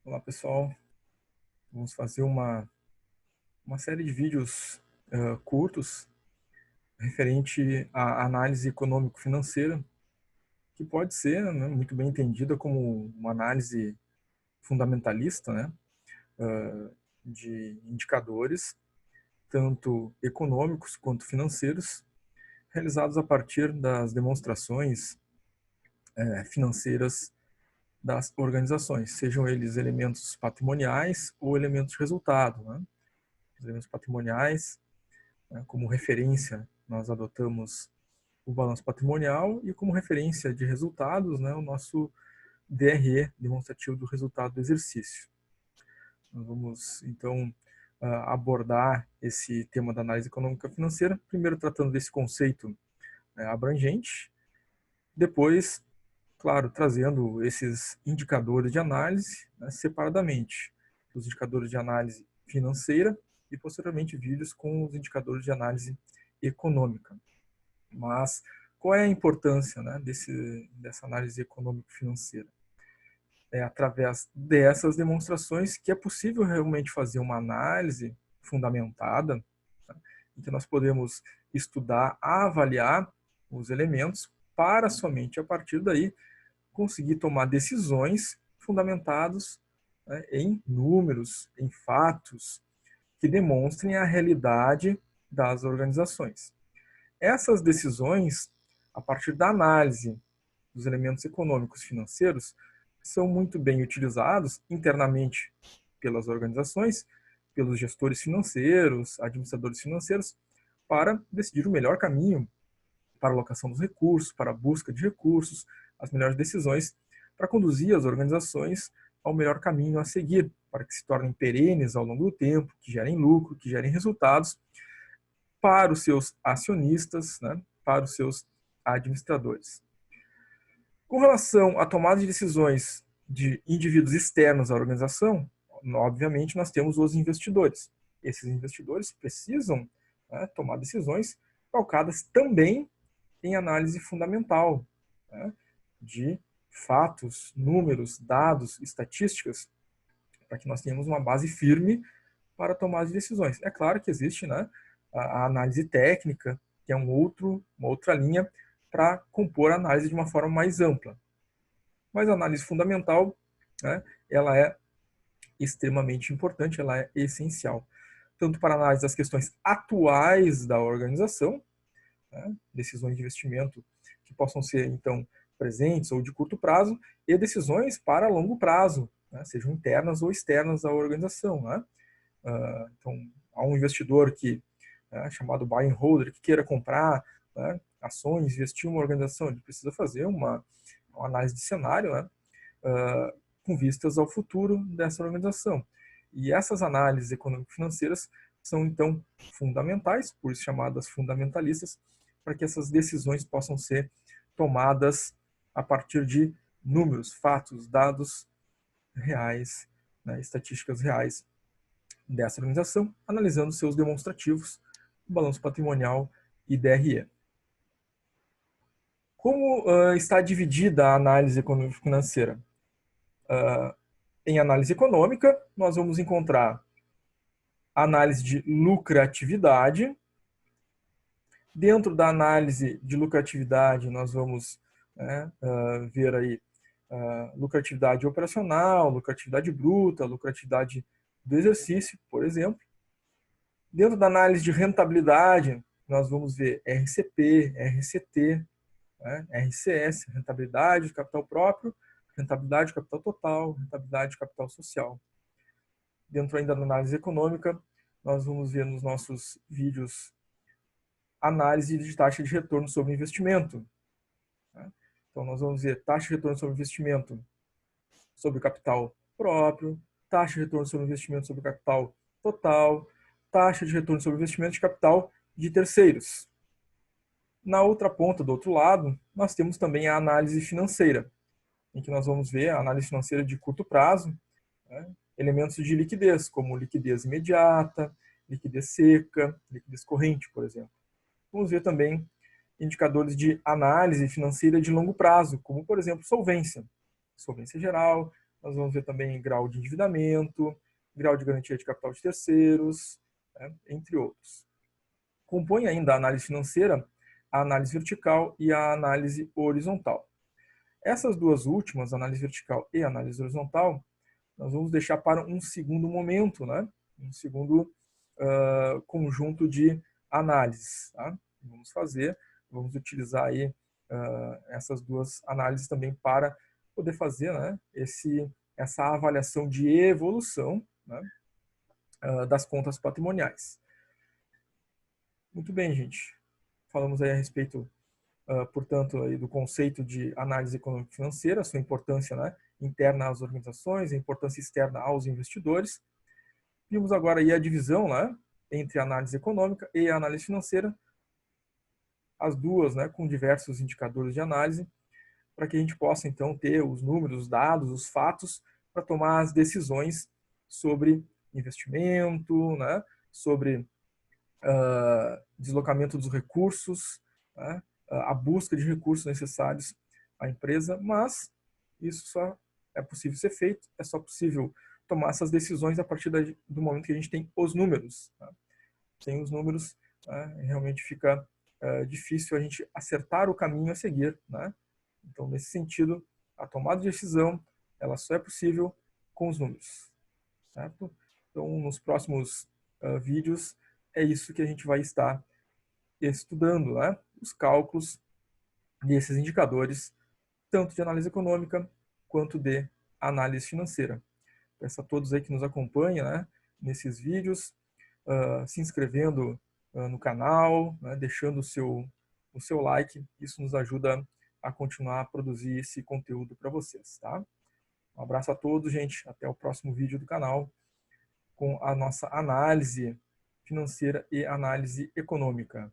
Olá pessoal, vamos fazer uma série de vídeos curtos referente à análise econômico-financeira, que pode ser, né, muito bem entendida como uma análise fundamentalista, né, de indicadores, tanto econômicos quanto financeiros, realizados a partir das demonstrações financeiras das organizações, sejam eles elementos patrimoniais ou elementos de resultado, né? Os elementos patrimoniais, né, como referência, nós adotamos o balanço patrimonial e como referência de resultados, né, o nosso DRE, demonstrativo do resultado do exercício. Nós vamos, então, abordar esse tema da análise econômica financeira, primeiro tratando desse conceito abrangente, depois, claro, trazendo esses indicadores de análise, né, separadamente, os indicadores de análise financeira e, posteriormente, vídeos com os indicadores de análise econômica. Mas qual é a importância, né, dessa análise econômico-financeira? É através dessas demonstrações que é possível realmente fazer uma análise fundamentada, tá, em que nós podemos estudar, avaliar os elementos para somente a partir daí conseguir tomar decisões fundamentadas, né, em números, em fatos que demonstrem a realidade das organizações. Essas decisões, a partir da análise dos elementos econômicos e financeiros, são muito bem utilizados internamente pelas organizações, pelos gestores financeiros, administradores financeiros, para decidir o melhor caminho para a alocação dos recursos, para a busca de recursos, as melhores decisões, para conduzir as organizações ao melhor caminho a seguir, para que se tornem perenes ao longo do tempo, que gerem lucro, que gerem resultados para os seus acionistas, né, para os seus administradores. Com relação à tomada de decisões de indivíduos externos à organização, obviamente nós temos os investidores. Esses investidores precisam, né, tomar decisões calcadas também em análise fundamental, né, de fatos, números, dados, estatísticas, para que nós tenhamos uma base firme para tomar as decisões. É claro que existe, né, a análise técnica, que é uma outra linha para compor a análise de uma forma mais ampla. Mas a análise fundamental, né, ela é extremamente importante, ela é essencial, tanto para a análise das questões atuais da organização, né, decisões de investimento que possam ser, então, presentes ou de curto prazo, e decisões para longo prazo, né, sejam internas ou externas à organização. Né? Então, há um investidor chamado buy and holder, que queira comprar, né, ações, investir em uma organização, ele precisa fazer uma análise de cenário, né, com vistas ao futuro dessa organização. E essas análises econômico-financeiras são, então, fundamentais, por isso chamadas fundamentalistas, para que essas decisões possam ser tomadas a partir de números, fatos, dados reais, né, estatísticas reais dessa organização, analisando seus demonstrativos, balanço patrimonial e DRE. Como está dividida a análise econômico-financeira? Em análise econômica, nós vamos encontrar a análise de lucratividade. Dentro da análise de lucratividade, nós vamos, né, ver aí lucratividade operacional, lucratividade bruta, lucratividade do exercício, por exemplo. Dentro da análise de rentabilidade, nós vamos ver RCP, RCT, né, RCS, rentabilidade de capital próprio, rentabilidade de capital total, rentabilidade de capital social. Dentro ainda da análise econômica, nós vamos ver nos nossos vídeos análise de taxa de retorno sobre investimento. Então, nós vamos ver taxa de retorno sobre investimento sobre capital próprio, taxa de retorno sobre investimento sobre capital total, taxa de retorno sobre investimento de capital de terceiros. Na outra ponta, do outro lado, nós temos também a análise financeira, em que nós vamos ver a análise financeira de curto prazo, né, elementos de liquidez, como liquidez imediata, liquidez seca, liquidez corrente, por exemplo. Vamos ver também indicadores de análise financeira de longo prazo, como, por exemplo, solvência. Solvência geral, nós vamos ver também grau de endividamento, grau de garantia de capital de terceiros, né, entre outros. Compõe ainda a análise financeira, a análise vertical e a análise horizontal. Essas duas últimas, análise vertical e análise horizontal, nós vamos deixar para um segundo momento, né? Um segundo conjunto de análises. Tá? Vamos utilizar aí essas duas análises também para poder fazer, né, essa avaliação de evolução, né, das contas patrimoniais. Muito bem, gente. Falamos aí a respeito, portanto, aí do conceito de análise econômica e financeira, sua importância, né, interna às organizações, a importância externa aos investidores. Vimos agora aí a divisão, né, entre a análise econômica e a análise financeira, as duas, né, com diversos indicadores de análise, para que a gente possa então ter os números, os dados, os fatos para tomar as decisões sobre investimento, né, sobre deslocamento dos recursos, né, a busca de recursos necessários à empresa, mas isso só é possível ser feito, é só possível tomar essas decisões a partir do momento que a gente tem os números. Né? Sem os números, né, realmente fica difícil a gente acertar o caminho a seguir. Né? Então, nesse sentido, a tomada de decisão ela só é possível com os números. Certo? Então, nos próximos vídeos, é isso que a gente vai estar estudando, né? Os cálculos desses indicadores, tanto de análise econômica quanto de análise financeira. Peço a todos aí que nos acompanham, né, nesses vídeos, se inscrevendo no canal, né, deixando o seu like, isso nos ajuda a continuar a produzir esse conteúdo para vocês, tá? Um abraço a todos, gente, até o próximo vídeo do canal com a nossa análise financeira e análise econômica.